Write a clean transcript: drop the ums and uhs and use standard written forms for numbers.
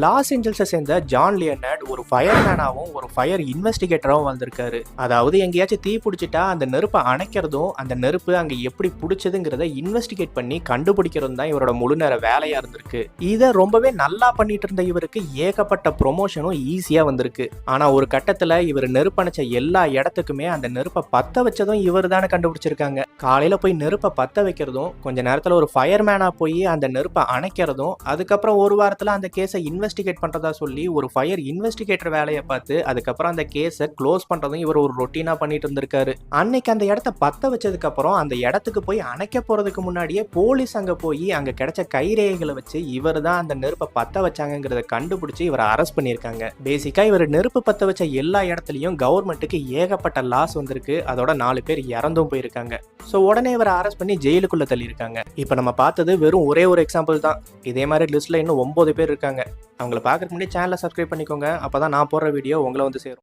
Loss ஏஞ்சல்ஸை சேர்ந்த John Leonard ஒரு ஃபயர்மேனாகவும் ஒரு ஃபயர் இன்வெஸ்டிகேட்டராகவும் வந்திருக்காரு. அதாவது எங்கேயாச்சும் தீ பிடிச்சிட்டா அந்த நெருப்பை அணைக்கிறதும் அந்த நெருப்பு அங்கே எப்படி பிடிச்சதுங்கிறத இன்வெஸ்டிகேட் பண்ணி கண்டுபிடிக்கிறதும் தான் இவரோட முழு நேர வேலையாக இருந்திருக்கு. இதை ரொம்பவே நல்லா பண்ணிட்டு இருந்த இவருக்கு ஏகப்பட்ட ப்ரொமோஷனும் ஈஸியாக வந்திருக்கு. ஆனால் ஒரு கட்டத்தில் இவர் நெருப்பு அணைச்ச எல்லா இடத்துக்குமே அந்த நெருப்பை பற்ற வச்சதும் இவர் தானே கண்டுபிடிச்சிருக்காங்க. காலையில் போய் நெருப்பை பற்ற வைக்கிறதும், கொஞ்ச நேரத்தில் ஒரு ஃபயர்மேனாக போய் அந்த நெருப்பை அணைக்கிறதும், அதுக்கப்புறம் ஒரு வாரத்தில் அந்த கேஸை இன்வெஸ்டிகேட் பண்றதா சொல்லி ஒரு ஃபயர் இன்வெஸ்டிகேட்டர் வேலையை பார்த்து அதுக்கப்புறம் அந்த கேஸை க்ளோஸ் பண்றதும் இவர் ஒரு ரொட்டீனா பண்ணிட்டு இருந்திருக்காரு. அன்னைக்கு அந்த இடத்த பத்த வச்சதுக்கு அப்புறம் அந்த இடத்துக்கு போய் அணைக்க போறதுக்கு முன்னாடியே போலீஸ் அங்க போய் அங்க கிடைச்ச கைரேகைகளை வச்சு இவர் தான் அந்த நெருப்பை பத்த வச்சாங்கிறத கண்டுபிடிச்சு இவரை அரெஸ்ட் பண்ணியிருக்காங்க. பேசிக்கா இவர் நெருப்பு பத்த வச்ச எல்லா இடத்துலயும் கவர்மெண்ட்டுக்கு ஏகப்பட்ட லாஸ் வந்திருக்கு. அதோட 4 பேர் இறந்தும் போயிருக்காங்க. ஸோ உடனே இவரை அரெஸ்ட் பண்ணி ஜெயிலுக்குள்ள தள்ளியிருக்காங்க. இப்போ நம்ம பார்த்தது வெறும் ஒரே ஒரு எக்ஸாம்பிள் தான். இதே மாதிரி லிஸ்ட்ல இன்னும் 9 பேர் இருக்காங்க. அவங்கள பார்க்கறதுக்கு முன்னாடி சேனலை சப்ஸ்கிரைப் பண்ணிக்கோங்க. அப்போ தான் நான் போடுற வீடியோ உங்களை வந்து சேரும்.